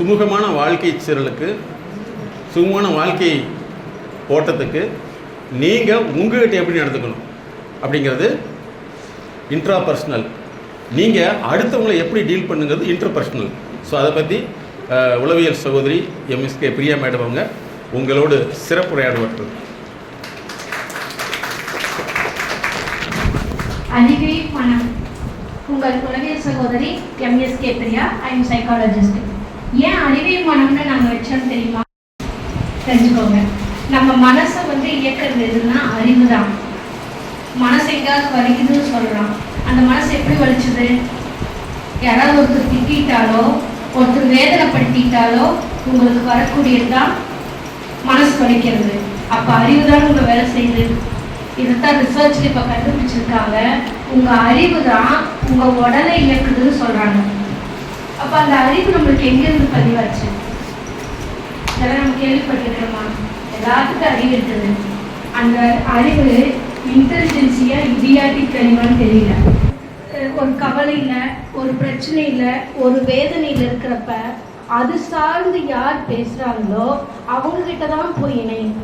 சுமூகமான வாழ்க்கை சூழலுக்கு, சுமூகமான வாழ்க்கை ஓட்டத்துக்கு நீங்கள் உங்கள்கிட்ட எப்படி நடந்துக்கணும் அப்படிங்கிறது இன்ட்ராபர்சனல். நீங்கள் அடுத்தவங்களை எப்படி டீல் பண்ணுங்கிறது இன்டர்பர்சனல். ஸோ அதை பற்றி உளவியல் சகோதரி MSK பிரியா மேடம் அவங்க உங்களோடு சிறப்புரையாடுவார்கள். அறிவே மனம். உங்கள் உளவியல் சகோதரி MSK Priya. I am psychologist. ஏன் அறிவே மனம்னு நாங்கள் வச்சோம் தெரியுமா? தெரிஞ்சுக்கோங்க. நம்ம மனசை இயக்கிறது எதுன்னா அறிவு தான். மனசு எங்காவது வலிக்குதுன்னு சொல்கிறோம். அந்த மனசு எப்படி வலிச்சுது? யாராவது ஒருத்தர் திட்டாலோ, ஒருத்தர் வேதனைப்படுத்திட்டாலோ உங்களுக்கு வரக்கூடியது தான் மனசு வலிக்கிறது. அப்போ அறிவு தான் உங்களை வேலை செய்யுது. இதைத்தான் ரிசர்ச்சில் இப்போ கண்டுபிடிச்சிருக்காங்க. உங்கள் அறிவு தான் உங்கள் உடலை இயக்குதுன்னு சொல்கிறாங்க. அப்போ அந்த அறிவு நம்மளுக்கு எங்கேருந்து பதிவாச்சு? இதெல்லாம் நம்ம கேள்விப்பட்டிருக்கிறோமா? எல்லாத்துக்கும் அறிவு இருக்குது. அந்த அறிவு இன்டெலிஜென்சியா இடியாட்டிக் அறிவான்னு தெரியல. ஒரு கவலையில், ஒரு பிரச்சனையில், ஒரு வேதனையில் இருக்கிறப்ப அது சார்ந்து யார் பேசுகிறாங்களோ அவங்கக்கிட்ட தான் போய் இணையும்.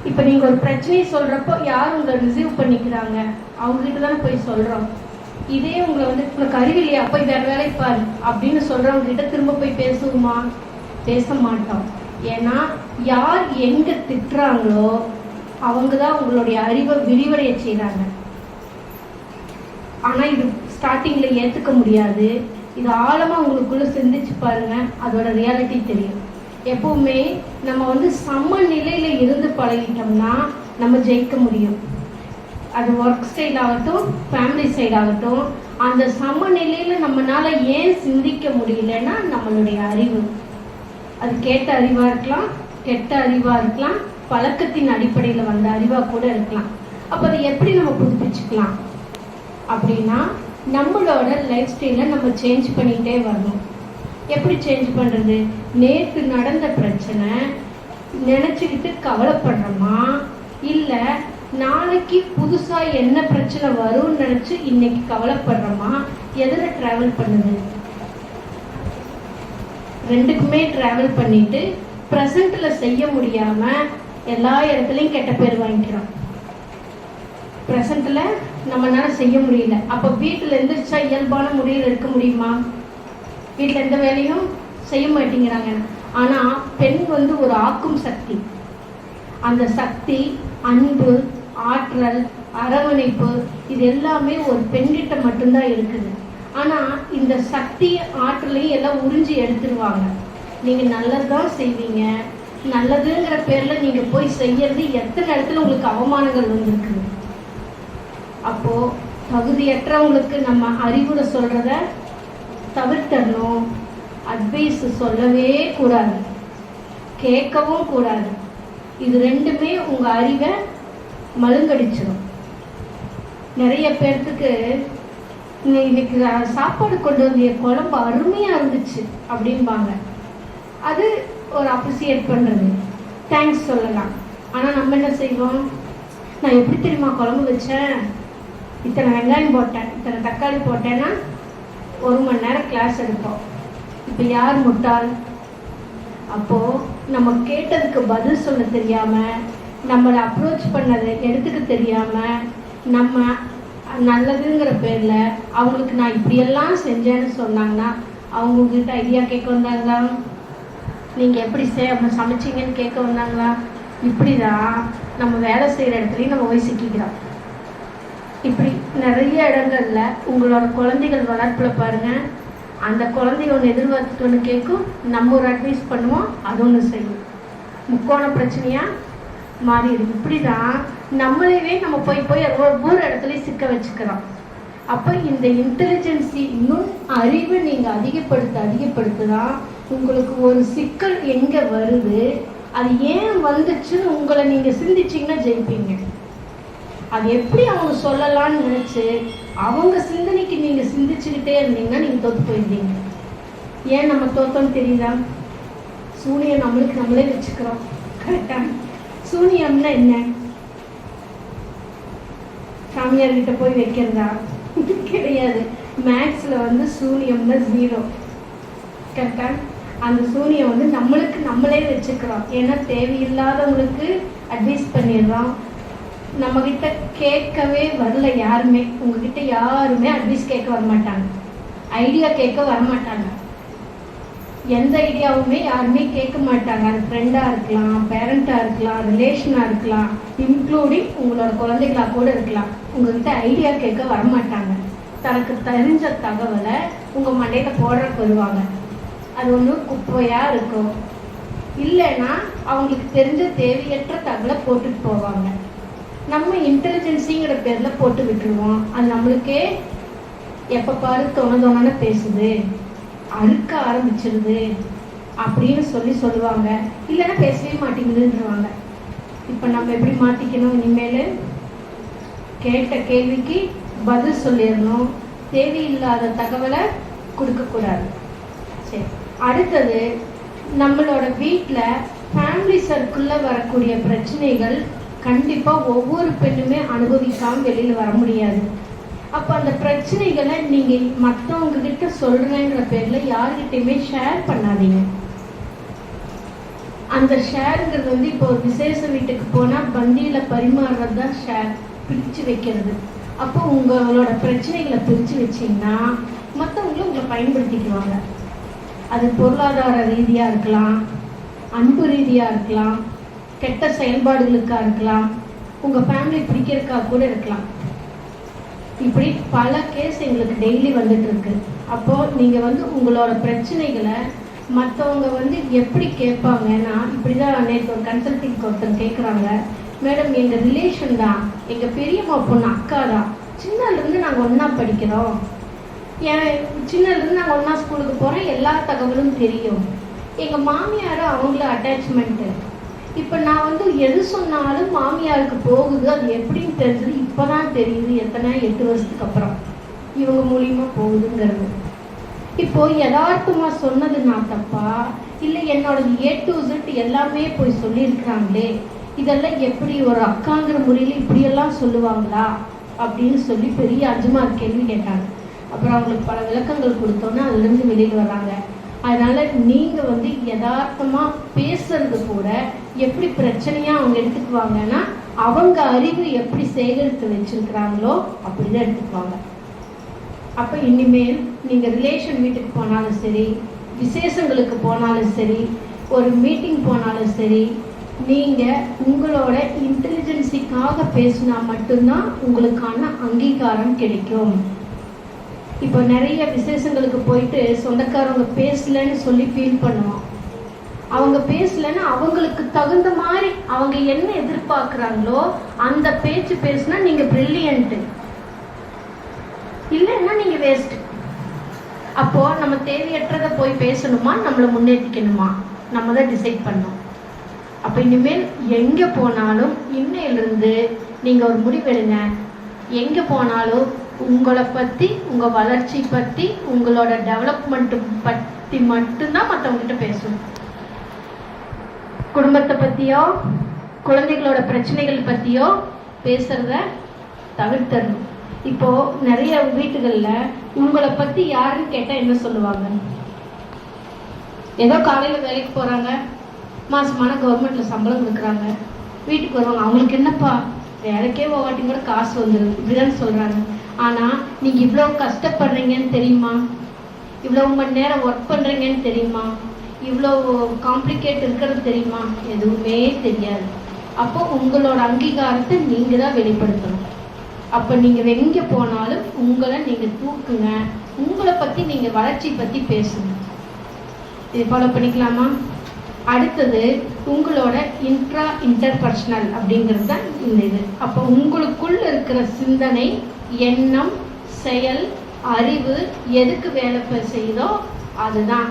இப்போ நீங்கள் ஒரு பிரச்சனையை சொல்கிறப்போ யார் உங்களை ரிசீவ் பண்ணிக்கிறாங்க? அவங்ககிட்ட தான் போய் சொல்கிறோம். இதே உங்களை உனக்கு அறிவில்லையா, போய் வேறு வேலைக்கு பாரு அப்படின்னு சொல்கிறவங்க கிட்ட திரும்ப போய் பேசுவோமா? பேச மாட்டோம். ஏன்னா யார் எங்கே திட்டுறாங்களோ அவங்க தான் உங்களுடைய அறிவை விரிவடைய செய்கிறாங்க. ஆனால் இது ஸ்டார்டிங்கில் ஏற்றுக்க முடியாது. இது ஆழமாக உங்களுக்குள்ளே சிந்திச்சு பாருங்கள், அதோட ரியாலிட்டி தெரியும். எப்பவுமே நம்ம சமநிலையில் இருந்து பழகிட்டோம்னா நம்ம ஜெயிக்க முடியும். அது ஒர்க் சைட் ஆகட்டும், ஃபேமிலி சைட் ஆகட்டும். அந்த சமநிலையில் நம்மளால ஏன் சிந்திக்க முடியலன்னா நம்மளுடைய அறிவு. அது கேட்ட அறிவாக இருக்கலாம், கெட்ட அறிவாக இருக்கலாம், பழக்கத்தின் அடிப்படையில் வந்த அறிவாக கூட இருக்கலாம். அப்போ அதை எப்படி நம்ம புதுப்பிச்சுக்கலாம் அப்படின்னா நம்மளோட லைஃப் ஸ்டைலை நம்ம சேஞ்ச் பண்ணிகிட்டே வரணும். எப்படி சேஞ்ச் பண்ணுறது? நேற்று நடந்த பிரச்சனை நினச்சிக்கிட்டு கவலைப்படுறோமா, இல்லை நாளைக்கு புதுசாக என்ன பிரச்சனை வரும்னு நினச்சி இன்னைக்கு கவலைப்படுறோமா? எதில் ட்ராவல் பண்ணுது? ரெண்டுக்குமே ட்ராவல் பண்ணிட்டு ப்ரெசண்ட்டில் செய்ய முடியாமல் எல்லா இடத்துலையும் கெட்ட பேர் வாங்கிக்கிறோம். ப்ரெசண்ட்டில் நம்மளால செய்ய முடியல. அப்போ வீட்டில் எந்திரிச்சா இயல்பான முறையில் இருக்க முடியுமா? வீட்டில் எந்த வேலையும் செய்ய மாட்டேங்கிறாங்க. ஆனால் பெண் ஒரு ஆக்கும் சக்தி. அந்த சக்தி, அன்பு, ஆற்றல், அரவணைப்பு, இது எல்லாமே ஒரு பெண்கிட்ட மட்டும்தான் இருக்குது. ஆனால் இந்த சக்தி ஆற்றலையும் எல்லாம் உறிஞ்சி எடுத்துருவாங்க. நீங்கள் நல்லது தான் செய்வீங்க, நல்லதுங்கிற பேரில் நீங்கள் போய் செய்யறது எத்தனை இடத்துல உங்களுக்கு அவமானங்கள் வந்துருக்குது. அப்போது தகுதியற்றவங்களுக்கு நம்ம அறிவுரை சொல்கிறத தவிர்த்தரணும். அட்வைஸ் சொல்லவே கூடாது, கேட்கவும் கூடாது. இது ரெண்டுமே உங்கள் அறிவை மழுங்கடிச்சிடும். நிறைய பேர்த்துக்கு இன்னைக்கு சாப்பாடு கொண்டு வந்த குழம்பு அருமையாக இருந்துச்சு அப்படின்பாங்க. அது ஒரு அப்ரிசியேட் பண்ணுறது, தேங்க்ஸ் சொல்லலாம். ஆனால் நம்ம என்ன செய்வோம்? நான் எப்படி தெரியுமா குழம்பு வச்சேன், இத்தனை வெங்காயம் போட்டேன், இத்தனை தக்காளி போட்டேன்னா 1 மணி நேரம் கிளாஸ் எடுப்போம். இப்போ யார் முட்டாள்? அப்போது நம்ம கேட்டதுக்கு பதில் சொல்ல தெரியாமல், நம்மளை அப்ரோச் பண்ணதை எடுத்துக்க தெரியாமல், நம்ம நல்லதுங்கிற பேரில் அவங்களுக்கு நான் இப்படியெல்லாம் செஞ்சேன்னு சொன்னாங்கன்னா அவங்க உங்ககிட்ட ஐடியா கேட்க வந்தாங்களா? நீங்கள் எப்படி சமைச்சிங்கன்னு கேட்க வந்தாங்களா? இப்படி தான் நம்ம வேலை செய்கிற இடத்துலையும் நம்ம போய் சிக்கிக்கிறோம். இப்படி நிறைய இடங்களில் உங்களோட குழந்தைகள் வளர்ப்பில் பாருங்கள், அந்த குழந்தைய ஒன்று எதிர்பார்த்துட்டு ஒன்று கேட்கும், நம்ம ஒரு அட்வைஸ் பண்ணுவோம், அது ஒன்று செய்யும். முக்கோண பிரச்சனையாக மாறிடுது. இப்படி தான் நம்மளையே நம்ம போய் ஒவ்வொரு இடத்துலையும் சிக்க வச்சுக்கிறோம். அப்போ இந்த இன்டெலிஜென்சி நுண் அறிவு நீங்கள் அதிகப்படுத்த தான் உங்களுக்கு ஒரு சிக்கல் எங்கே வருது, அது ஏன் வந்துச்சுன்னு உங்களை நீங்கள் சிந்திச்சிங்கன்னா ஜெயிப்பீங்க. அது எப்படி அவங்க சொல்லலான்னு நினச்சி அவங்க சிந்தனைக்கு நீங்கள் சிந்திச்சுக்கிட்டே இருந்தீங்கன்னா நீங்கள் தோற்று போயிருந்தீங்க. ஏன் நம்ம தோற்றோன்னு தெரியுதா? சூனியம் நம்மளுக்கு நம்மளே வச்சுக்கிறோம். கரெக்டாக? சூனியம்னா என்ன? சாமியார்கிட்ட போய் வைக்கிறதா? கிடையாது. மேக்ஸில் சூனியம்னா 0. கரெக்டா? அந்த சூனியம் வந்து நம்மளுக்கு நம்மளே வச்சுக்கிறோம். ஏன்னா தேவையில்லாதவங்களுக்கு அட்வைஸ் பண்ணிடுறோம். நம்மக்கிட்ட கேட்கவே வரல யாருமே. உங்ககிட்ட யாருமே அட்வைஸ் கேட்க வரமாட்டாங்க, ஐடியா கேட்க வரமாட்டாங்க. எந்த ஐடியாவுமே யாருமே கேட்க மாட்டாங்க. அது ஃப்ரெண்டாக இருக்கலாம், பேரண்ட்டாக இருக்கலாம், ரிலேஷனாக இருக்கலாம், இன்க்ளூடிங் உங்களோட குழந்தைகளாக கூட இருக்கலாம். உங்கள்கிட்ட ஐடியா கேட்க வரமாட்டாங்க. தனக்கு தெரிஞ்ச தகவலை உங்கள் மண்டையில் போடுறக்கு வருவாங்க. அது ஒன்று குப்பையாக இருக்கும், இல்லைன்னா அவங்களுக்கு தெரிஞ்ச தேவையற்ற தகவலை போட்டுட்டு போவாங்க. நம்ம இன்டெலிஜென்சிங்கிற பேரில் போட்டு விட்டுருவோம். அது நம்மளுக்கே எப்போ பாரு தோண பேசுது, அறுக்க ஆரம்பிச்சிருது அப்படின்னு சொல்லுவாங்க. இல்லைன்னா பேசவே மாட்டேங்குதுன்றவாங்க. இப்போ நம்ம எப்படி மாற்றிக்கணும்? இனிமேல் கேட்ட கேள்விக்கு பதில் சொல்லிடணும், தேவையில்லாத தகவலை கொடுக்கக்கூடாது. சரி, அடுத்தது நம்மளோட வீட்டில் ஃபேமிலி சர்க்கிளில் வரக்கூடிய பிரச்சனைகள் கண்டிப்பாக ஒவ்வொரு பெண்ணுமே அனுபவிக்காமல் வெளியில் வர முடியாது. அப்போ அந்த பிரச்சனைகளை நீங்கள் மற்றவங்க கிட்ட சொல்கிறேங்கிற பேரில் யார்கிட்டையுமே ஷேர் பண்ணாதீங்க. அந்த ஷேருங்கிறது வந்து இப்போ விசேஷ வீட்டுக்கு போனால் பந்தியில் பரிமாறுறது தான் ஷேர், பிரித்து வைக்கிறது. அப்போ உங்களோட பிரச்சனைகளை பிரித்து வச்சிங்கன்னா மற்றவங்களும் உங்களை பயன்படுத்திக்குவாங்க. அது பொருளாதார ரீதியாக இருக்கலாம், அன்பு ரீதியாக இருக்கலாம், கெட்ட செயல்பாடுகளுக்காக இருக்கலாம், உங்கள் ஃபேமிலி பிடிக்கிறதுக்காக கூட இருக்கலாம். இப்படி பல கேஸ் எங்களுக்கு டெய்லி வந்துட்டு இருக்கு. அப்போது நீங்கள் வந்து உங்களோட பிரச்சனைகளை மற்றவங்க வந்து எப்படி கேட்பாங்கன்னா, இப்படி தான் நேற்று ஒரு கன்சல்டிங் ஒருத்தர் கேட்குறாங்க, மேடம் எங்கள் ரிலேஷன் தான், எங்கள் பெரியம்மா பொண்ணு அக்கா தான், சின்னலேருந்து நாங்கள் ஒன்றா படிக்கிறோம், சின்னலேருந்து நாங்கள் ஒன்றா ஸ்கூலுக்கு போகிறோம், எல்லா தகவலும் தெரியும், எங்கள் மாமியார் அவங்கள அட்டாச்மெண்ட்டு, இப்போ நான் வந்து எது சொன்னாலும் மாமியாருக்கு போகுது, அது எப்படின்னு தெரிஞ்சது இப்போ தான் தெரியுது, 8 வருஷத்துக்கு அப்புறம் இவங்க மூலியமாக போகுதுங்கிறது. இப்போது யதார்த்தமாக சொன்னது நான் தப்பா, இல்லை என்னோட A to Z எல்லாமே போய் சொல்லியிருக்கிறாங்களே, இதெல்லாம் எப்படி ஒரு அக்காங்கிற முறையில் இப்படியெல்லாம் சொல்லுவாங்களா அப்படின்னு சொல்லி பெரிய அஜுமார் கேள்வி கேட்டாங்க. அப்புறம் அவங்களுக்கு பல விளக்கங்கள் கொடுத்தோன்னா அதுலேருந்து வெளியில் வராங்க. அதனால் நீங்கள் வந்து யதார்த்தமாக பேசுறது கூட எப்படி பிரச்சனையாக அவங்க எடுத்துக்குவாங்கன்னா, அவங்க அறிவு எப்படி சேகரித்து வச்சுருக்கிறாங்களோ அப்படி தான் எடுத்துக்குவாங்க. அப்போ இனிமேல் நீங்கள் ரிலேஷன் வீட்டுக்கு போனாலும் சரி, விசேஷங்களுக்கு போனாலும் சரி, ஒரு மீட்டிங் போனாலும் சரி, நீங்கள் உங்களோட இன்டெலிஜென்சிக்காக பேசினா மட்டும்தான் உங்களுக்கான அங்கீகாரம் கிடைக்கும். இப்போ நிறைய விசேஷங்களுக்கு போயிட்டு சொந்தக்காரவங்க பேசலன்னு சொல்லி ஃபீல் பண்ணுவோம். அவங்க பேசலன்னா அவங்களுக்கு தகுந்த மாதிரி அவங்க என்ன எதிர்பார்க்குறாங்களோ அந்த பேச்சு பேசுனா நீங்கள் பிரில்லியன்ட்டு, இல்லைன்னா நீங்கள் வேஸ்ட்டு. அப்போது நம்ம தேவையற்றதை போய் பேசணுமா, நம்மளை முன்னேற்றிக்கணுமா, நம்ம தான் டிசைட் பண்ணோம். அப்போ இனிமேல் எங்கே போனாலும் இன்னையிலிருந்து நீங்கள் ஒரு முடிவெடுங்க. எங்கே போனாலும் உங்களை பற்றி, உங்கள் வளர்ச்சி பற்றி, உங்களோட டெவலப்மெண்ட்டு பற்றி மட்டும்தான் மற்றவங்ககிட்ட பேசணும். குடும்பத்தை பற்றியோ குழந்தைகளோட பிரச்சனைகள் பற்றியோ பேசுகிறத தவிர்த்தரணும். இப்போது நிறைய வீட்டுகளில் உங்களை பற்றி யாருன்னு கேட்டால் என்ன சொல்லுவாங்க? ஏதோ காலையில் வேலைக்கு போகிறாங்க, மாதமான கவர்மெண்ட்டில் சம்பளம் கொடுக்குறாங்க, வீட்டுக்கு வருவாங்க, அவங்களுக்கு என்னப்பா வேலைக்கே போகாட்டி கூட காசு வந்துடுது, இப்படிதான் சொல்கிறாங்க. ஆனால் நீங்கள் இவ்வளோ கஷ்டப்படுறீங்கன்னு தெரியுமா, இவ்வளோ மணி நேரம் ஒர்க் பண்ணுறீங்கன்னு தெரியுமா, இவ்வளோ காம்ப்ளிகேட் இருக்கிறது தெரியுமா? எதுவுமே தெரியாது. அப்போ உங்களோட அங்கீகாரத்தை நீங்கள் தான் வெளிப்படுத்தணும். அப்போ நீங்கள் எங்கே போனாலும் உங்களை நீங்கள் தூக்குங்க, உங்களை பற்றி நீங்கள் வளர்ச்சி பற்றி பேசுங்க. இது ஃபாலோ பண்ணிக்கலாமா? அடுத்தது உங்களோட இன்டர்பர்சனல் அப்படிங்கிறது தான் இந்த இது. அப்போ உங்களுக்குள்ள இருக்கிற சிந்தனை, எண்ணம், செயல், அறிவு எதுக்கு வேலை செய்யுதோ அதுதான்.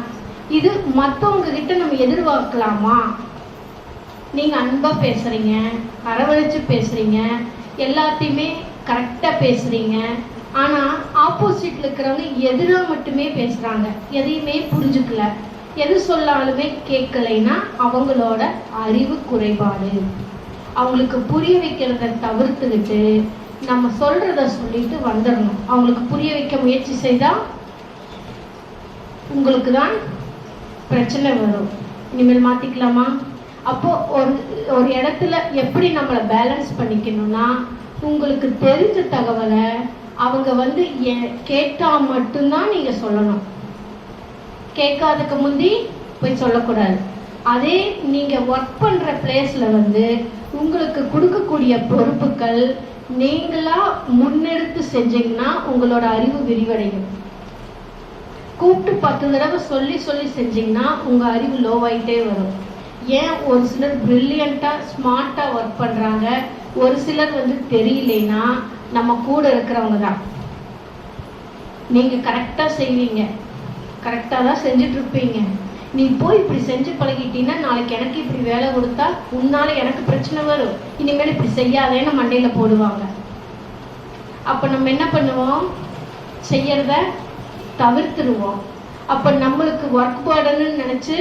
இது மற்றவங்க கிட்ட நம்ம எதிர்பார்க்கலாமா? நீங்கள் அன்பாக பேசுகிறீங்க, அரவணைச்சு பேசுகிறீங்க, எல்லாத்தையுமே கரெக்டாக பேசுகிறீங்க, ஆனால் ஆப்போசிட்டில் இருக்கிறவங்க எதிராக மட்டுமே பேசுகிறாங்க, எதையுமே புரிஞ்சுக்கல, எது சொல்லாலுமே கேட்கலைன்னா அவங்களோட அறிவு குறைபாடு. அவங்களுக்கு புரிய வைக்கிறத தவிர்த்துக்கிட்டு நம்ம சொல்கிறத சொல்லிட்டு வந்துடணும். அவங்களுக்கு புரிய வைக்க முயற்சி செய்தால் உங்களுக்கு தான் பிரச்சனை வரும். இனிமேல் மாற்றிக்கலாமா? அப்போ ஒரு இடத்துல எப்படி நம்மளை பேலன்ஸ் பண்ணிக்கணும்னா, உங்களுக்கு தெரிஞ்ச தகவலை அவங்க வந்து கேட்டால் மட்டும்தான் நீங்கள் சொல்லணும். கேட்காததுக்கு முந்தி போய் சொல்லக்கூடாது. அதே நீங்கள் ஒர்க் பண்ணுற பிளேஸில் வந்து உங்களுக்கு கொடுக்கக்கூடிய பொறுப்புகள் நீங்களா முன்னெடுத்து செஞ்சீங்கன்னா உங்களோட அறிவு விரிவடையும். கூப்பிட்டு 10 தடவை சொல்லி சொல்லி செஞ்சீங்கன்னா உங்கள் அறிவு லோவாயிட்டே வரும். ஏன் ஒரு சிலர் பிரில்லியண்ட்டாக ஸ்மார்ட்டாக ஒர்க் பண்ணுறாங்க, ஒரு சிலர் வந்து தெரியலைன்னா நம்ம கூட இருக்கிறவங்க தான். நீங்கள் கரெக்டாக செய்வீங்க, கரெக்டாக தான் செஞ்சிட்ருப்பீங்க. நீ போய் இப்படி செஞ்சு பழகிட்டீங்கன்னா நாளைக்கு எனக்கு இப்படி வேலை கொடுத்தா உன்னால எனக்கு பிரச்சனை வரும், இனிமேல் இப்படி செய்யாதேன்னு மண்டையில் போடுவாங்க. அப்போ நம்ம என்ன பண்ணுவோம்? செய்யறத தவிர்த்துருவோம். அப்போ நம்மளுக்கு ஒர்க் பேர்டன்னு நினச்சி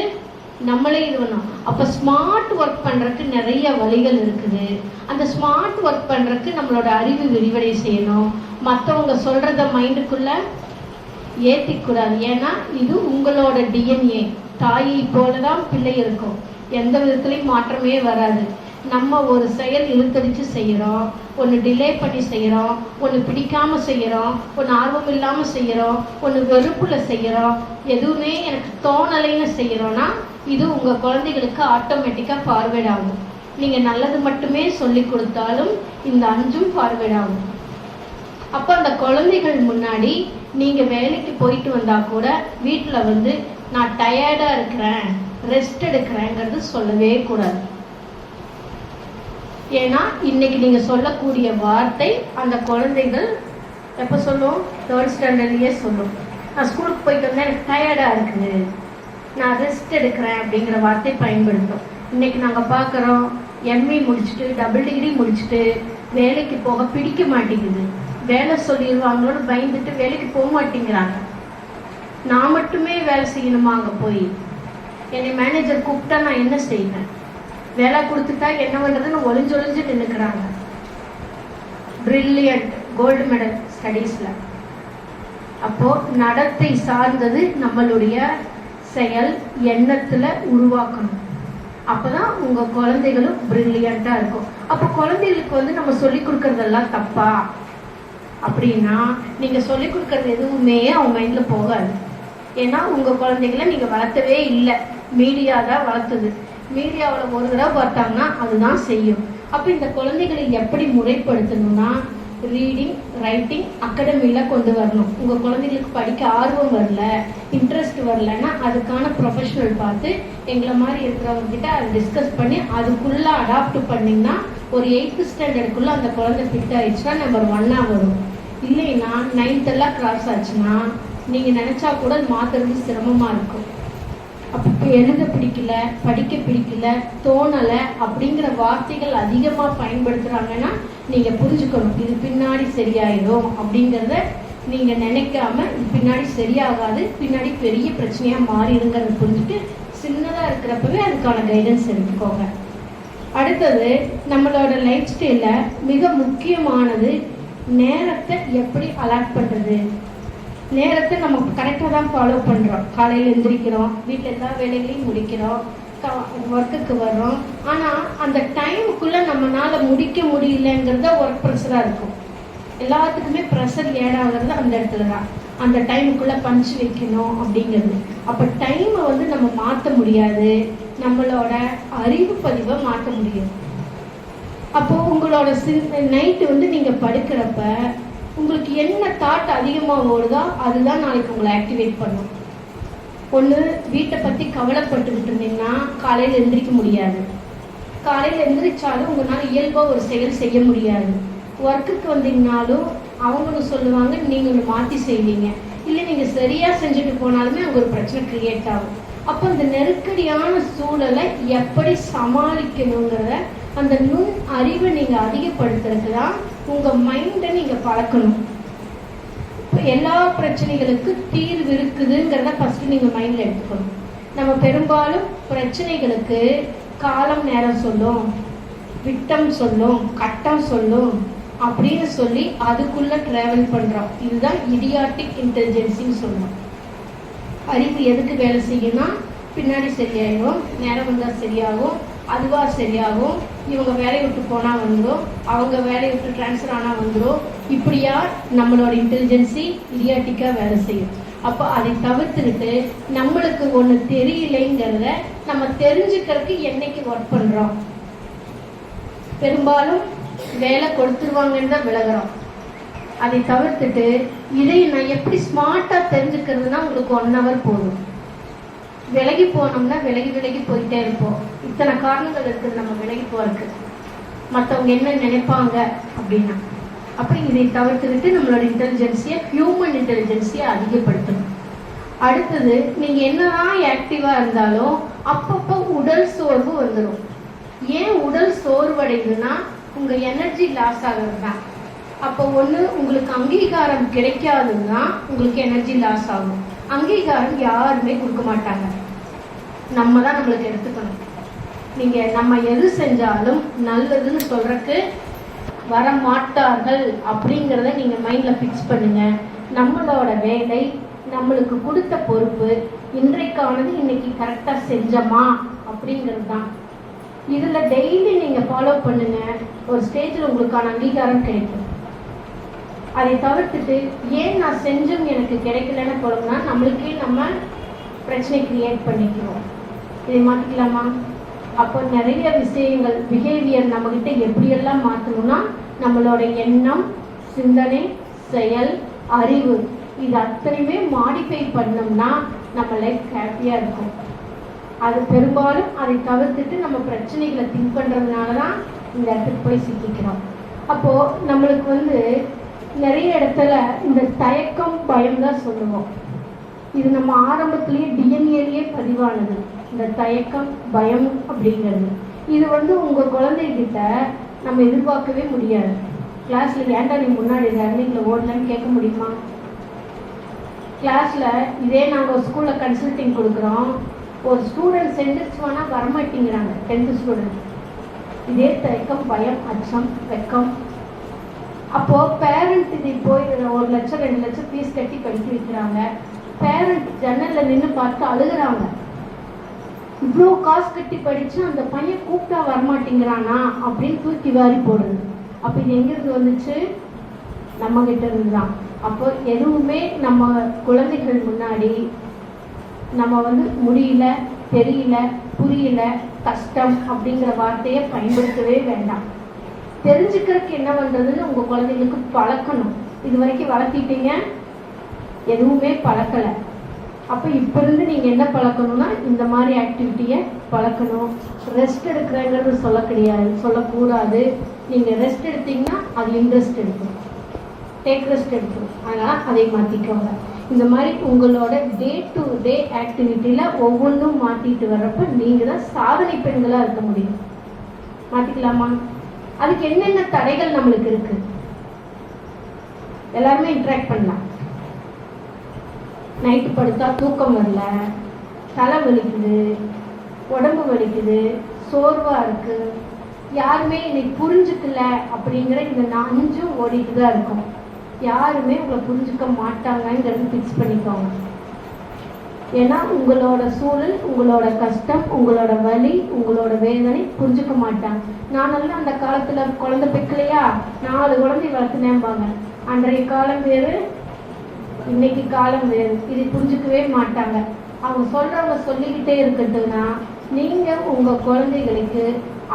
நம்மளே இது பண்ணோம். அப்போ ஸ்மார்ட் ஒர்க் பண்ணுறதுக்கு நிறைய வழிகள் இருக்குது. அந்த ஸ்மார்ட் ஒர்க் பண்ணுறதுக்கு நம்மளோட அறிவு விரிவடை செய்யணும். மற்றவங்க சொல்கிறத மைண்டுக்குள்ளே ஏற்றிக்கூடாது. ஏன்னா இது உங்களோட டிஎன்ஏ. தாயை போல தான் பிள்ளை இருக்கும், எந்த விதத்துலையும் மாற்றமே வராது. நம்ம ஒரு செயல் இழுத்தடிச்சு செய்கிறோம், ஒன்று டிலே பண்ணி செய்கிறோம், ஒன்று பிடிக்காமல் செய்கிறோம், ஒன்று ஆர்வம் இல்லாமல் செய்கிறோம், ஒன்று வெறுப்பில் செய்கிறோம், எதுவுமே எனக்கு தோணலைன்னு செய்கிறோன்னா இது உங்கள் குழந்தைகளுக்கு ஆட்டோமேட்டிக்காக ஃபார்வேர்ட் ஆகும். நீங்கள் நல்லது மட்டுமே சொல்லி கொடுத்தாலும் இந்த 5ம் ஃபார்வேர்ட் ஆகும். அப்போ அந்த குழந்தைகள் முன்னாடி நீங்கள் வேலைக்கு போயிட்டு வந்தால் கூட வீட்டில் வந்து நான் டயர்டாக இருக்கிறேன், ரெஸ்ட் எடுக்கிறேங்கிறது சொல்லவே கூடாது. ஏன்னா இன்னைக்கு நீங்கள் சொல்லக்கூடிய வார்த்தை அந்த குழந்தைகள் எப்போ சொல்லும்? 3rd ஸ்டாண்டர்ட்லேயே சொல்லும். நான் ஸ்கூலுக்கு போயிட்டு வந்தேன், எனக்கு டயர்டாக இருக்குது, நான் ரெஸ்ட் எடுக்கிறேன் அப்படிங்கிற வார்த்தை பயன்படுத்தும். இன்னைக்கு நாங்கள் பார்க்குறோம், எம்ஏ முடிச்சுட்டு டபுள் டிகிரி முடிச்சுட்டு வேலைக்கு போக பிடிக்க மாட்டேங்குது. வேலை சொல்லிடுவாங்களோன்னு பயந்துட்டு வேலைக்கு போக மாட்டேங்கிறாங்க. நான் மட்டுமே வேலை செய்யணுமா? அங்கே போய் என்னை மேனேஜர் கூப்பிட்டா நான் என்ன செய்வேன்? வேலை கொடுத்துட்டா என்ன பண்ணுறதுன்னு ஒளிஞ்சொளிஞ்சு நின்றுக்கிறாங்க. பிரில்லியன்ட் கோல்டு மெடல் ஸ்டடீஸில். அப்போது நடத்தை சார்ந்தது நம்மளுடைய செயல் எண்ணத்தில் உருவாக்கணும். அப்போ தான் உங்கள் குழந்தைகளும் பிரில்லியண்ட்டாக இருக்கும். அப்போ குழந்தைகளுக்கு வந்து நம்ம சொல்லிக் கொடுக்குறதெல்லாம் தப்பா அப்படின்னா நீங்கள் சொல்லிக் கொடுக்குறது எதுவுமே அவங்க மைண்டில் போகாது. ஏன்னா உங்கள் குழந்தைகளை நீங்கள் வளர்த்தவே இல்லை, மீடியா தான் வளர்த்துது. மீடியாவில் ஒரு தடவை பார்த்தாங்கன்னா அதுதான் செய்யும். அப்போ இந்த குழந்தைகளை எப்படி முறைப்படுத்தணும்னா ரீடிங், ரைட்டிங் அகாடமியில் கொண்டு வரணும். உங்கள் குழந்தைகளுக்கு படிக்க ஆர்வம் வரல, இன்ட்ரெஸ்ட் வரலன்னா அதுக்கான ப்ரொஃபஷனல் பார்த்து எங்களை மாதிரி இருக்கிறவங்ககிட்ட அதை டிஸ்கஸ் பண்ணி அதுக்குள்ளே அடாப்ட் பண்ணிங்கன்னா ஒரு 8th ஸ்டாண்டர்டுக்குள்ளே அந்த குழந்தை ஃபிட் ஆயிடுச்சுன்னா நம்பர் 1 வரும். இல்லைன்னா 9th எல்லாம் கிராஸ் ஆச்சுன்னா நீங்கள் நினச்சா கூட அது மாற்றுறது சிரமமாக இருக்கும். அப்போ எழுத பிடிக்கல, படிக்க பிடிக்கல, தோணலை அப்படிங்கிற வார்த்தைகள் அதிகமாக பயன்படுத்துகிறாங்கன்னா நீங்கள் புரிஞ்சுக்கணும் இது பின்னாடி சரியாயிடும் அப்படிங்கிறத நீங்கள் நினைக்காம இது பின்னாடி சரியாகாது, பின்னாடி பெரிய பிரச்சனையாக மாறிடுங்கிறத புரிஞ்சுட்டு சின்னதாக இருக்கிறப்பவே அதுக்கான கைடன்ஸ் எடுத்துக்கோங்க. அடுத்தது நம்மளோட லைஃப் ஸ்டைலில் மிக முக்கியமானது நேரத்தை எப்படி அலாட் பண்ணுறது. நேரத்தை நம்ம கரெக்டாக தான் ஃபாலோ பண்ணுறோம். காலையில் எழுந்திரிக்கிறோம், வீட்டில் எல்லா வேலைகளையும் முடிக்கிறோம், ஒர்க்குக்கு வர்றோம். ஆனால் அந்த டைமுக்குள்ளே நம்மளால் முடிக்க முடியலங்கிறத ஒர்க் ப்ரெஷராக இருக்கும். எல்லாத்துக்குமே ப்ரெஷர் ஏடாகிறது அந்த இடத்துல தான். அந்த டைமுக்குள்ளே பஞ்ச் வைக்கணும் அப்படிங்கிறது. அப்போ டைமை வந்து நம்ம மாற்ற முடியாது, நம்மளோட அறிவு பதிவை மாற்ற முடியும். அப்போது உங்களோட நைட்டு வந்து நீங்கள் படுக்கிறப்ப உங்களுக்கு என்ன தாட் அதிகமாக ஓடுதோ அதுதான் நாளைக்கு உங்களை ஆக்டிவேட் பண்ணும். ஒன்று வீட்டை பற்றி கவலைப்பட்டுக்கிட்டு இருந்தீங்கன்னா காலையில் எந்திரிக்க முடியாது. காலையில் எந்திரிச்சாலும் உங்களால் இயல்பாக ஒரு செயல் செய்ய முடியாது. ஒர்க்குக்கு வந்தீங்கனாலும் அவங்களும் சொல்லுவாங்க, நீங்கள் ஒன்று மாற்றி செய்வீங்க. இல்லை நீங்கள் சரியாக செஞ்சுட்டு போனாலுமே அங்கே ஒரு பிரச்சனை கிரியேட் ஆகும். அப்போ அந்த நெருக்கடியான சூழலை எப்படி சமாளிக்கணுங்கிறத அந்த நுண் அறிவை நீங்கள் அதிகப்படுத்துறதுக்கு தான் உங்கள் மைண்டை நீங்கள் பழக்கணும். இப்போ எல்லா பிரச்சனைகளுக்கு தீர்வு இருக்குதுங்கிறத ஃபஸ்ட்டு நீங்கள் மைண்டில் எடுத்துக்கணும். நம்ம பெரும்பாலும் பிரச்சனைகளுக்கு காலம் நேரம் சொல்லும், விட்டம் சொல்லும், கட்டம் சொல்லும் அப்படின்னு சொல்லி அதுக்குள்ளே ட்ராவல் பண்ணுறோம். இதுதான் இடியாட்டிக் இன்டெலிஜென்சின்னு சொல்லுவோம். அறிவு எதுக்கு வேலை செய்யும்னா பின்னாடி சரியாயிடும், நேரம் வந்தால் சரியாகும், அதுவாக சரியாகும், இவங்க வேலையை விட்டு போனால் வந்துடும், அவங்க வேலையை விட்டு ட்ரான்ஸ்ஃபர் ஆனால் வந்துடும். இப்படியா நம்மளோட இன்டெலிஜென்சி இடியாட்டிக்காக வேலை செய்யும். அப்போ அதை தவிர்த்துக்கிட்டு நம்மளுக்கு ஒன்று தெரியலைங்கிறத நம்ம தெரிஞ்சுக்கிறதுக்கு என்னைக்கு ஒர்க் பண்ணுறோம்? பெரும்பாலும் வேலை கொடுத்துருவாங்கன்னு தான் விலகிறோம். அதை தவிர்த்துட்டு இதை நான் எப்படி ஸ்மார்ட்டாக தெரிஞ்சுக்கிறதுனா உங்களுக்கு 1 hour போதும். விலகி போனோம்னா விலகி போயிட்டே இருப்போம். இத்தனை காரணங்கள் இருக்குது நம்ம விலகி போறதுக்கு. மற்றவங்க என்ன நினைப்பாங்க அப்படின்னா, அப்போ இதை தவிர்த்துக்கிட்டு நம்மளோட இன்டெலிஜென்சியை, ஹியூமன் இன்டெலிஜென்சியை அதிகப்படுத்தணும். அடுத்தது, நீங்கள் என்னதான் ஆக்டிவாக இருந்தாலும் அப்பப்போ உடல் சோர்வு வந்துடும். ஏன் உடல் சோர்வடையுதுன்னா உங்கள் எனர்ஜி லாஸ் ஆகிறது தான். அப்போ ஒன்று உங்களுக்கு அங்கீகாரம் கிடைக்காதுன்னா உங்களுக்கு எனர்ஜி லாஸ் ஆகும். அங்கீகாரம் யாருமே கொடுக்க மாட்டாங்க, நம்ம தான் நம்மளுக்கு எடுத்துக்கணும். நீங்கள் நம்ம எது செஞ்சாலும் நல்லதுன்னு சொல்கிறக்கு வர மாட்டார்கள் அப்படிங்கிறத நீங்கள் மைண்டில் ஃபிக்ஸ் பண்ணுங்கள். நம்மளோட வேலை, நம்மளுக்கு கொடுத்த பொறுப்பு, இன்றைக்கானது இன்னைக்கு கரெக்டாக செஞ்சோமா அப்படிங்கிறது தான். இதில் டெய்லி நீங்கள் ஃபாலோ பண்ணுங்க, ஒரு ஸ்டேஜில் உங்களுக்கான அங்கீகாரம் கிடைக்கும். அதை தவிர்த்துட்டு ஏன் நான் செஞ்சும் எனக்கு கிடைக்கலன்னு போனோம்னா நம்மளுக்கே நம்ம பிரச்சனை கிரியேட் பண்ணிக்கிறோம். இதை மாற்றிக்கலாமா? அப்போ நிறைய விஷயங்கள், பிஹேவியர் நம்மகிட்ட எப்படியெல்லாம் மாற்றணும்னா நம்மளோட எண்ணம், சிந்தனை, செயல், அறிவு இது அத்தனையுமே மாடிஃபை பண்ணோம்னா நம்ம லைஃப் ஹாப்பியாக இருக்கும். அது பெரும்பாலும் அதை தவிர்த்துட்டு நம்ம பிரச்சனைகளை திங்க் பண்ணுறதுனால தான் இந்த இடத்துக்கு போய் சிக்கிக்கிறோம். அப்போது நம்மளுக்கு நிறைய இடத்துல இந்த தயக்கம், பயம் தான் சொல்லுவோம். இது நம்ம ஆரம்பத்திலேயே டிஎன்ஏலேயே பதிவானது, இந்த தயக்கம், பயம் அப்படிங்கிறது. இது உங்கள் குழந்தைகிட்ட நம்ம எதிர்பார்க்கவே முடியாது. கிளாஸில் ஏன்டா நீ முன்னாடி ரன்னிங்கில் ஓடலன்னு கேட்க முடியுமா? கிளாஸில் இதே நாங்கள் ஒரு ஸ்கூலில் கன்சல்டிங் கொடுக்குறோம், ஒரு ஸ்டூடெண்ட் சென்டென்ஸ் வரமாட்டேங்கிறாங்க, 10th ஸ்டூடெண்ட். இதே தயக்கம், பயம், அச்சம், வெக்கம். அப்போது பேரண்ட் இதை போய் 1 லட்சம் 2 லட்சம் ஃபீஸ் கட்டி படிக்க வைக்கிறாங்க. பேரண்ட் ஜன்னலில் நின்று பார்த்து அழுகிறாங்க. இவ்வளோ காசு கட்டி படித்து அந்த பையன் கூப்பிட்டா வரமாட்டேங்கிறானா அப்படின்னு தூக்கி வாரி போடுது. அப்போ இது எங்கேருந்து வந்துச்சு? நம்மகிட்ட இருந்து தான். அப்போ எதுவுமே நம்ம குழந்தைகள் முன்னாடி நம்ம முடியல, தெரியல, புரியல, கஷ்டம் அப்படிங்கிற வார்த்தையை பயன்படுத்தவே வேண்டாம். தெரிஞ்சுக்கிறதுக்கு என்ன பண்ணுறதுன்னு உங்கள் குழந்தைங்களுக்கு பழக்கணும். இது வரைக்கும் வளர்த்திட்டீங்க, எதுவுமே பழக்கலை. அப்போ இப்போ இருந்து நீங்கள் என்ன பழக்கணும்னா இந்த மாதிரி ஆக்டிவிட்டியை பழக்கணும். ரெஸ்ட் எடுக்கிறேங்கிறது சொல்லக்கூடாது. நீங்கள் ரெஸ்ட் எடுத்தீங்கன்னா அது இன்ட்ரெஸ்ட் எடுக்கும், டேக் ரெஸ்ட் எடுக்கும். அதனால் அதை மாற்றிக்கோங்க. இந்த மாதிரி உங்களோட டே டு டே ஆக்டிவிட்டியில் ஒவ்வொன்றும் மாற்றிட்டு வர்றப்ப நீங்கள் தான் சாதனை பெண்களாக இருக்க முடியும். மாற்றிக்கலாமா? அதுக்கு என்னென்ன தடைகள் நம்மளுக்கு இருக்கு? எல்லாருமே இன்ட்ராக்ட் பண்ணலாம். நைட்டு படுத்தா தூக்கம் வரல, தலை வலிக்குது, உடம்பு வலிக்குது, சோர்வாக இருக்கு, யாருமே என்னை புரிஞ்சுக்கல அப்படிங்கிற இந்த 5 ஓடிட்டு தான் இருக்கும். யாருமே உங்களை புரிஞ்சுக்க மாட்டாங்கங்கிறது ஃபிக்ஸ் பண்ணிக்கோங்க. ஏன்னா உங்களோட சூழல், உங்களோட கஷ்டம், உங்களோட வலி, உங்களோட வேதனை புரிஞ்சுக்க மாட்டாங்க. நானெல்லாம் அந்த காலத்தில் குழந்தை பெக்கலையா, 4 குழந்தை வளர்த்துனேன்பாங்க. அன்றைய காலம் வேறு, இன்னைக்கு காலம் வேறு. இதை புரிஞ்சுக்கவே மாட்டாங்க. அவங்க சொல்கிறவங்க சொல்லிக்கிட்டே இருக்கட்டும்னா நீங்கள் உங்கள் குழந்தைகளுக்கு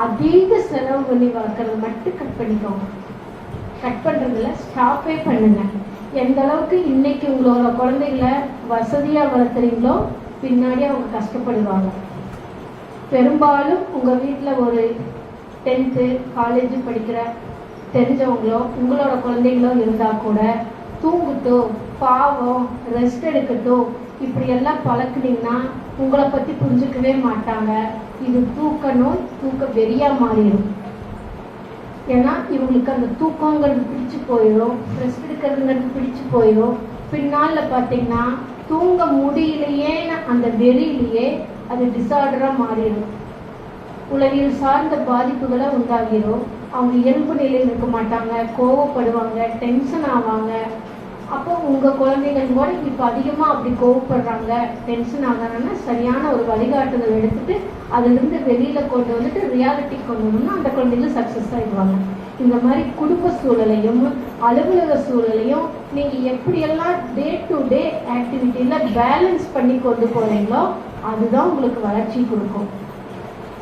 அதிக செலவு பண்ணி வளர்க்குறத மட்டும் கட் பண்ணிக்கோங்க. கட் பண்ணுறதுல ஸ்டாப்பே பண்ணுங்க. எந்த அளவுக்கு இன்னைக்கு உங்களோட குழந்தைகளை வசதியாக வளர்த்துறீங்களோ பின்னாடி அவங்க கஷ்டப்படுவாங்க. பெரும்பாலும் உங்கள் வீட்டில் ஒரு 10th காலேஜ் படிக்கிற தெரிஞ்சவங்களோ உங்களோட குழந்தைகளோ இருந்தால் கூட தூங்கட்டும், பாவம், ரெஸ்ட் எடுக்கட்டும் இப்படியெல்லாம் பழக்குனீங்கன்னா உங்களை பற்றி புரிஞ்சுக்கவே மாட்டாங்க. இது தூக்க நோய், தூக்க வெறியாக மாறிடும். ஏன்னா இவங்களுக்கு அந்த தூக்கங்கிறது பிடிச்சு போயிடும், ரெஸ்ட் எடுக்கிறதுங்கிறது பிடிச்சு போயிடும். பின்னால் பார்த்தீங்கன்னா தூங்க முடியலையேன்னு அந்த வெறியிலேயே அது டிசார்டராக மாறிடும். உலகில் சார்ந்த பாதிப்புகளை உண்டாகிடும். அவங்க இயல்பு நிலையில் இருக்க மாட்டாங்க, கோவப்படுவாங்க, டென்ஷன் ஆவாங்க, அப்போ உங்கள் குழந்தைகள் கூட இப்போ அதிகமாக அப்படி கோவப்படுறாங்க, டென்ஷன் ஆகிறாங்கன்னா சரியான ஒரு வழிகாட்டுதல் எடுத்துட்டு அதிலிருந்து வெளியில் கொண்டு வந்துட்டு ரியாலிட்டி கொண்டு வரணும்னா அந்த குழந்தைகள் சக்ஸஸ் ஆகிடுவாங்க. இந்த மாதிரி குடும்ப சூழலையும் அலுவலக சூழலையும் நீங்கள் எப்படியெல்லாம் டே டு டே ஆக்டிவிட்டியில் பேலன்ஸ் பண்ணி கொண்டு போகிறீங்களோ அதுதான் உங்களுக்கு வளர்ச்சி கொடுக்கும்.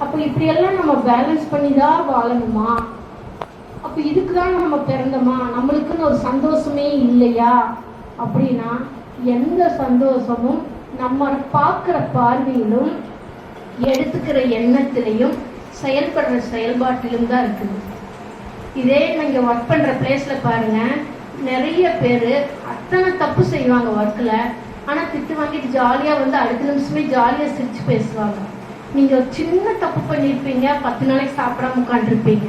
அப்போ இப்படியெல்லாம் நம்ம பேலன்ஸ் பண்ணி தான் வாழணுமா? அப்போ இதுக்கு தான் நம்ம பிறந்தோமா? நம்மளுக்குன்னு ஒரு சந்தோஷமே இல்லையா? அப்படின்னா எந்த சந்தோஷமும் நம்ம பார்க்குற பார்வையிலும் எடுத்துக்கிற எண்ணத்திலையும் செயல்படுற செயல்பாட்டிலும் தான் இருக்குது. இதே நீங்கள் ஒர்க் பண்ணுற பிளேஸில் பாருங்கள், நிறைய பேர் அத்தனை தப்பு செய்வாங்க ஒர்க்கில். ஆனால் திட்டு வாங்கிட்டு ஜாலியாக வந்து அடுத்த நிமிஷமே ஜாலியாக சிரித்து பேசுவாங்க. நீங்கள் ஒரு சின்ன தப்பு பண்ணியிருப்பீங்க, 10 நாளைக்கு சாப்பிடாம உட்காந்துருப்பீங்க.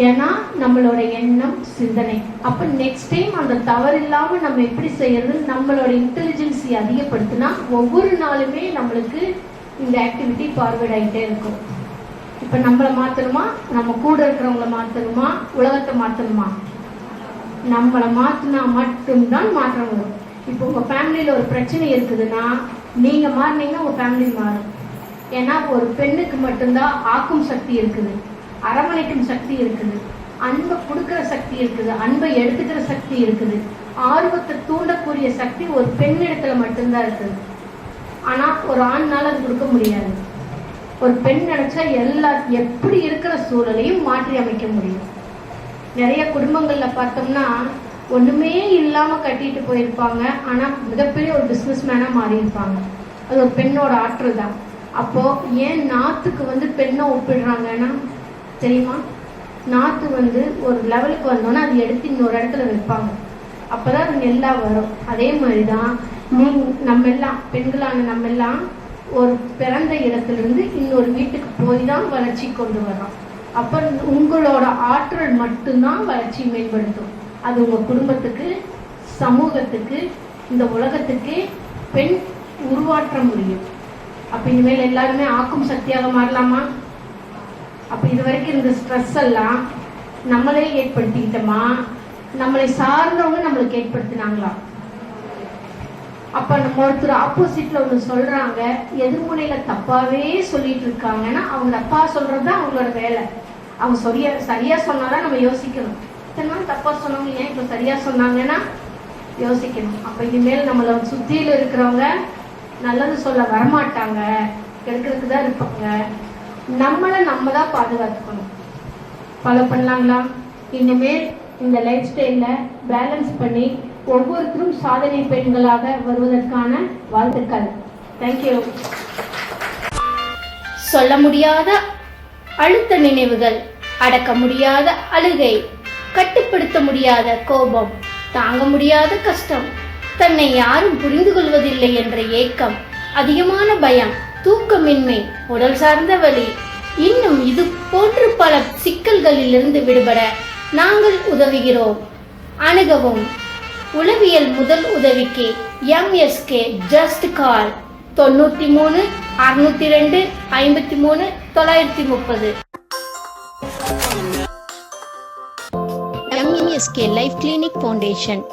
ஏன்னா நம்மளோட எண்ணம் சிந்தனை. அப்போ நெக்ஸ்ட் டைம் அந்த தவறு இல்லாமல் நம்ம எப்படி செய்யறது, நம்மளோட இன்டெலிஜென்ஸை அதிகப்படுத்தினா ஒவ்வொரு நாளுமே நம்மளுக்கு இந்த ஆக்டிவிட்டி ஃபார்வர்ட் ஆகிட்டே இருக்கும். இப்போ நம்மளை மாற்றணுமா, நம்ம கூட இருக்கிறவங்கள மாற்றணுமா, உலகத்தை மாற்றணுமா? நம்மளை மாற்றினா மட்டும்தான் மாற்றம் வரும். இப்போ உங்கள் ஃபேமிலியில் ஒரு பிரச்சனை இருக்குதுன்னா நீங்கள் மாறினீங்கன்னா உங்கள் ஃபேமிலி மாறும். ஏன்னா ஒரு பெண்ணுக்கு மட்டும்தான் ஆக்கும் சக்தி இருக்குது, அரவணைக்கும் சக்தி இருக்குது, அன்பை கொடுக்குற சக்தி இருக்குது, அன்பை எடுத்துக்கிற சக்தி இருக்குது, ஆர்வத்தை தூண்டக்கூடிய சக்தி ஒரு பெண்ணிடத்துல மட்டும்தான் இருக்குது. ஆனால் ஒரு ஆண்னால் அது கொடுக்க முடியாது. ஒரு பெண் நினைச்சா எப்படி இருக்கிற சூழலையும் மாற்றி அமைக்க முடியும். நிறைய குடும்பங்களில் பார்த்தோம்னா ஒன்றுமே இல்லாமல் கட்டிட்டு போயிருப்பாங்க, ஆனால் மிகப்பெரிய ஒரு பிஸ்னஸ் மேனாக மாறி இருப்பாங்க. அது ஒரு பெண்ணோட ஆற்றல் தான். அப்போது ஏன் நாத்துக்கு வந்து பெண்ணை ஒப்பிடுறாங்கன்னா தெரியுமா? நாற்று வந்து ஒரு லெவலுக்கு வந்தோன்னா அது எடுத்து இன்னொரு இடத்துல வைப்பாங்க, அப்போ தான் அது நெல்லாக வரும். அதே மாதிரி தான் நம்ம எல்லாம் பெண்களான நம்ம எல்லாம் ஒரு பிறந்த இடத்துலேருந்து இன்னொரு வீட்டுக்கு போய் தான் வளர்ச்சி கொண்டு வரோம். அப்போ உங்களோட ஆற்றல் மட்டும்தான் வளர்ச்சி மேம்படுத்தும். அது உங்கள் குடும்பத்துக்கு, சமூகத்துக்கு, இந்த உலகத்துக்கு பெண் உருவாற்ற முடியும். அப்போ இனிமேல் எல்லாருமே ஆக்கும் சக்தியாக மாறலாமா? அப்போ இது வரைக்கும் இந்த ஸ்ட்ரெஸ் எல்லாம் நம்மளே ஏற்படுத்திக்கிட்டோமா, நம்மளை சார்ந்தவங்க நம்மளுக்கு ஏற்படுத்தினாங்களா? அப்போ நம்ம ஒருத்தர் ஆப்போசிட்ல ஒன்று சொல்றாங்க, எதிர்முனையில் தப்பாவே சொல்லிட்டு இருக்காங்கன்னா அவங்க தப்பா சொல்றது தான் அவங்களோட வேலை. அவங்க சரியா சொன்னாதான் நம்ம யோசிக்கணும். இத்தனை தப்பா சொன்னவங்க ஏன் இப்போ சரியா சொன்னாங்கன்னா யோசிக்கணும். அப்போ இனிமேல் நம்மளை சுத்தியில இருக்கிறவங்க நல்லது சொல்ல வரமாட்டாங்க, கெடுக்கிறதுக்கு தான் இருப்பாங்க. நம்மளை நம்ம தான் பாதுகாத்துக்கணும். ஃபாலோ பண்ணலாங்களா? இனிமேல் இந்த லைஃப் ஸ்டைலில் பேலன்ஸ் பண்ணி ஒவ்வொருத்தரும் சாதனை பெண்களாக வருவதற்கான வாழ்த்துக்கள். தேங்க்யூ. சொல்ல முடியாத அழுத்த நினைவுகள், அடக்க முடியாத அழுகை, கட்டுப்படுத்த முடியாத கோபம், தாங்க முடியாத கஷ்டம், தன்னை யாரும் புரிந்து கொள்வதில்லை என்ற ஏக்கம், அதிகமான பயம், தூக்கமின்மை, உடல் சார்ந்த வலி, இன்னும் இது போன்று பல சிக்கல்களிலிருந்து விடுபட நாங்கள் உதவுகிறோம். அணுகவும். உளவியல் முதல் உதவிக்கு MSK just call 93 602 53 930. MSK life clinic foundation.